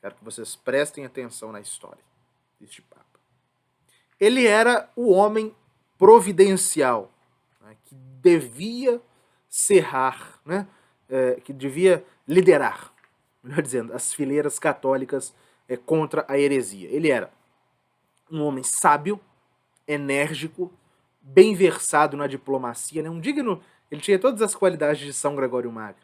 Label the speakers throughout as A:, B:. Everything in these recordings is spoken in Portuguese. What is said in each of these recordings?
A: Quero que vocês prestem atenção na história deste Papa. Ele era o homem providencial, né, que devia cerrar, né, que devia liderar, melhor dizendo, as fileiras católicas contra a heresia. Ele era um homem sábio, enérgico, bem versado na diplomacia, né, um digno. Ele tinha todas as qualidades de São Gregório Magno.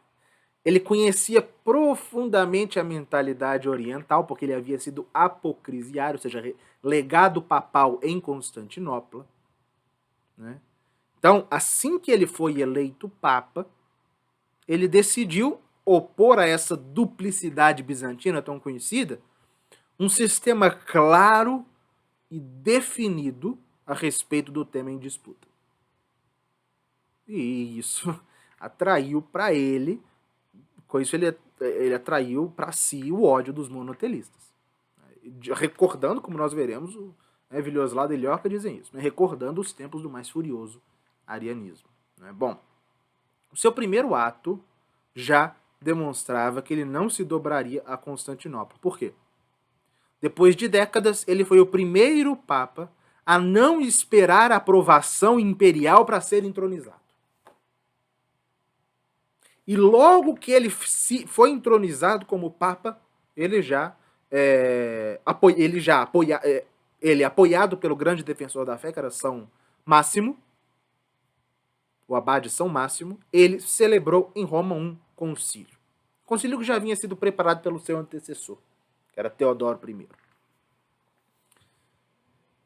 A: Ele conhecia profundamente a mentalidade oriental, porque ele havia sido apocrisiário, ou seja, legado papal em Constantinopla, né? Então, assim que ele foi eleito papa, ele decidiu opor a essa duplicidade bizantina tão conhecida um sistema claro e definido a respeito do tema em disputa. E isso atraiu para ele, com isso ele atraiu para si o ódio dos monotelistas. Recordando, como nós veremos, o Villoslao e Llorca dizem isso, né? Recordando os tempos do mais furioso arianismo. Né? Bom, o seu primeiro ato já demonstrava que ele não se dobraria a Constantinopla. Por quê? Depois de décadas, ele foi o primeiro papa a não esperar a aprovação imperial para ser entronizado. E logo que ele foi entronizado como papa, ele apoiado pelo grande defensor da fé, que era São Máximo, o abade São Máximo, ele celebrou em Roma um concílio. Concílio que já havia sido preparado pelo seu antecessor, que era Teodoro I.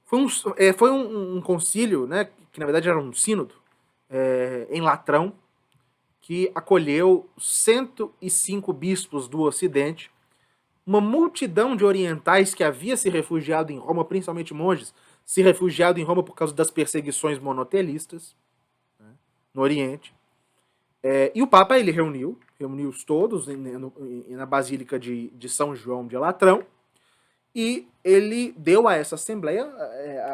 A: Foi um concílio, né, que na verdade era um sínodo, em Latrão, que acolheu 105 bispos do Ocidente, uma multidão de orientais que havia se refugiado em Roma, principalmente monges, se refugiado em Roma por causa das perseguições monotelistas, né, no Oriente. E o Papa ele reuniu-os todos na Basílica de São João de Latrão, e ele deu a essa assembleia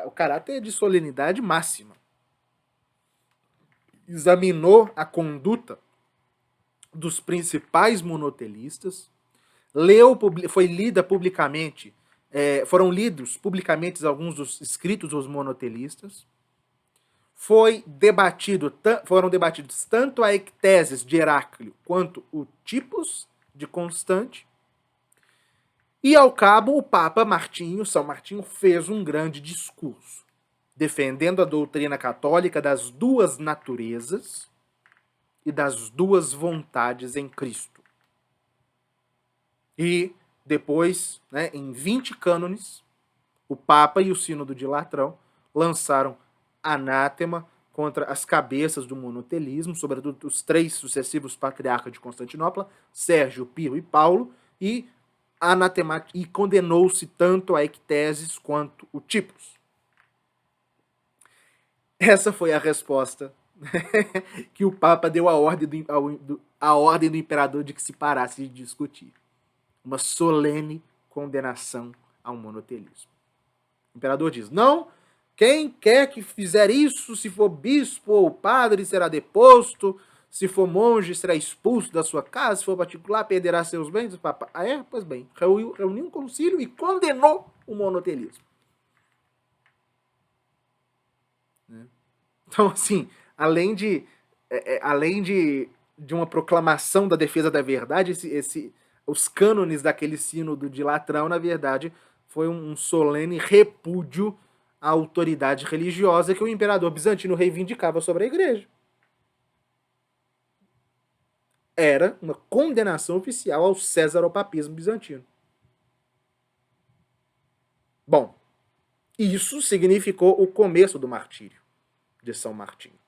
A: o caráter de solenidade máxima. Examinou a conduta dos principais monotelistas, foi lida publicamente, foram lidos publicamente alguns dos escritos dos monotelistas, foram debatidos tanto a ecteses de Heráclio quanto o tipos de Constante, e ao cabo o Papa São Martinho, fez um grande discurso, defendendo a doutrina católica das duas naturezas e das duas vontades em Cristo. E depois, né, em 20 cânones, o Papa e o Sínodo de Latrão lançaram anátema contra as cabeças do monotelismo, sobretudo os 3 sucessivos patriarcas de Constantinopla, Sérgio, Pio e Paulo, e condenou-se tanto a ecteses quanto o tipos. Essa foi a resposta que o Papa deu à ordem do imperador de que se parasse de discutir. Uma solene condenação ao monotelismo. O imperador diz, não, quem quer que fizer isso, se for bispo ou padre, será deposto, se for monge, será expulso da sua casa, se for particular, perderá seus bens. O Papa, pois bem, reuniu um concílio e condenou o monotelismo. Então, assim, além de uma proclamação da defesa da verdade, os cânones daquele sínodo de Latrão, na verdade, foi um solene repúdio à autoridade religiosa que o imperador bizantino reivindicava sobre a igreja. Era uma condenação oficial ao césaropapismo bizantino. Bom, isso significou o começo do martírio de São Martinho.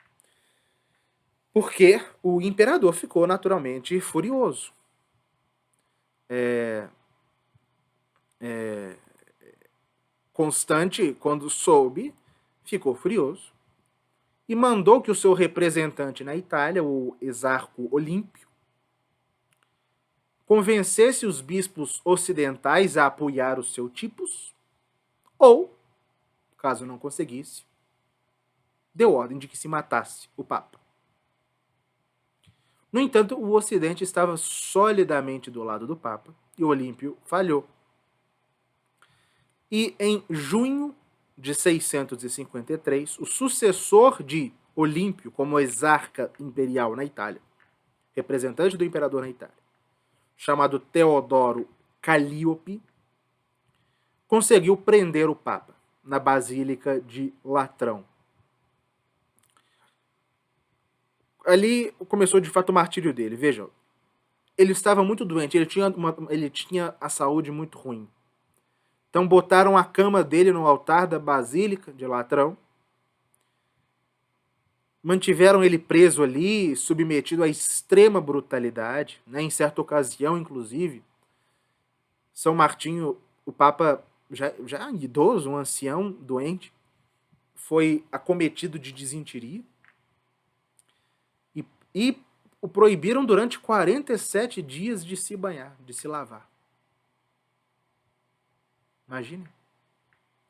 A: Porque o imperador ficou naturalmente furioso. Constante, quando soube, ficou furioso e mandou que o seu representante na Itália, o exarco Olímpio, convencesse os bispos ocidentais a apoiar o seu tipos, ou, caso não conseguisse, deu ordem de que se matasse o Papa. No entanto, o Ocidente estava solidamente do lado do Papa e o Olímpio falhou. E em junho de 653, o sucessor de Olímpio como exarca imperial na Itália, representante do imperador na Itália, chamado Teodoro Calíope, conseguiu prender o Papa na Basílica de Latrão. Ali começou de fato o martírio dele. Vejam, ele estava muito doente, ele tinha a saúde muito ruim. Então botaram a cama dele no altar da Basílica de Latrão, mantiveram ele preso ali, submetido à extrema brutalidade, né? Em certa ocasião, inclusive, São Martinho, o Papa já idoso, um ancião doente, foi acometido de disenteria e o proibiram durante 47 dias de se banhar, de se lavar. Imagine.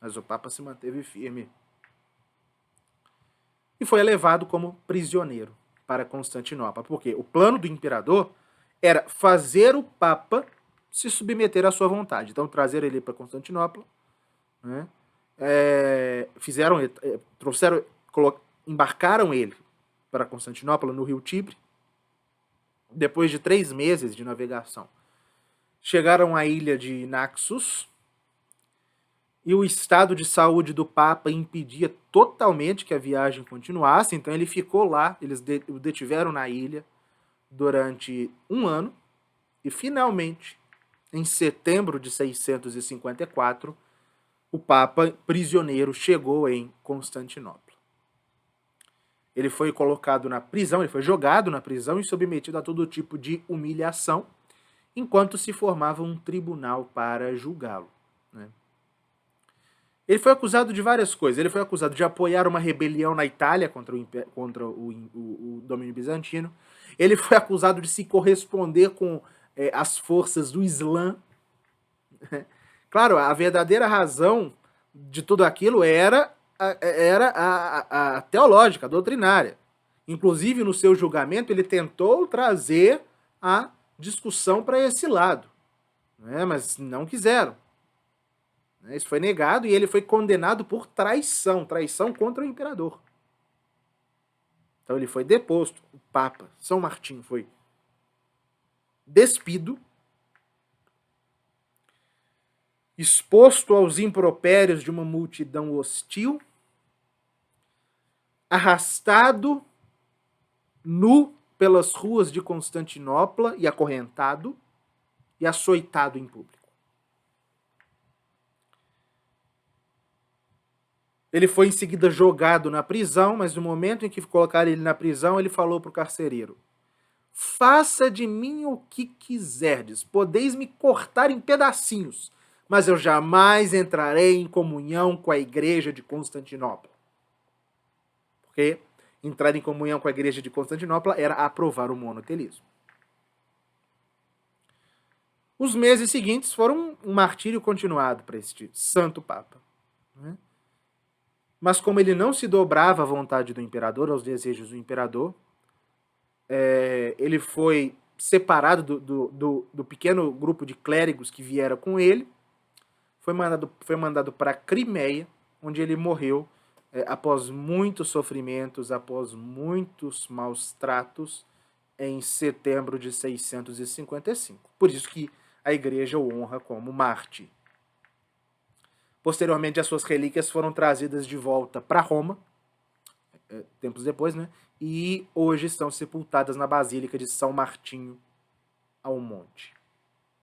A: Mas o Papa se manteve firme. E foi levado como prisioneiro para Constantinopla. Porque o plano do imperador era fazer o Papa se submeter à sua vontade. Então, trazer ele para Constantinopla, né? Embarcaram ele para Constantinopla, no rio Tibre, depois de 3 meses de navegação. Chegaram à ilha de Naxos, e o estado de saúde do Papa impedia totalmente que a viagem continuasse, então ele ficou lá, eles o detiveram na ilha durante 1 ano, e finalmente, em setembro de 654, o Papa prisioneiro chegou em Constantinopla. Ele foi colocado na prisão, ele foi jogado na prisão e submetido a todo tipo de humilhação, enquanto se formava um tribunal para julgá-lo, né? Ele foi acusado de várias coisas. Ele foi acusado de apoiar uma rebelião na Itália contra o domínio bizantino. Ele foi acusado de se corresponder com as forças do Islã. Claro, a verdadeira razão de tudo aquilo era a teológica, a doutrinária. Inclusive, no seu julgamento, ele tentou trazer a discussão para esse lado, né? Mas não quiseram. Isso foi negado e ele foi condenado por traição contra o imperador. Então ele foi deposto, o Papa São Martinho foi despido, exposto aos impropérios de uma multidão hostil, arrastado nu pelas ruas de Constantinopla e acorrentado e açoitado em público. Ele foi em seguida jogado na prisão, mas no momento em que colocaram ele na prisão, ele falou para o carcereiro: faça de mim o que quiserdes, podeis me cortar em pedacinhos, mas eu jamais entrarei em comunhão com a igreja de Constantinopla. Porque entrar em comunhão com a igreja de Constantinopla era aprovar o monotelismo. Os meses seguintes foram um martírio continuado para este santo Papa, né? Mas como ele não se dobrava à vontade do imperador, aos desejos do imperador, ele foi separado do pequeno grupo de clérigos que vieram com ele, foi mandado para a Crimeia, onde ele morreu após muitos sofrimentos, após muitos maus tratos, em setembro de 655. Por isso que a igreja o honra como mártir. Posteriormente, as suas relíquias foram trazidas de volta para Roma, tempos depois, né? E hoje estão sepultadas na Basílica de São Martinho ao Monte.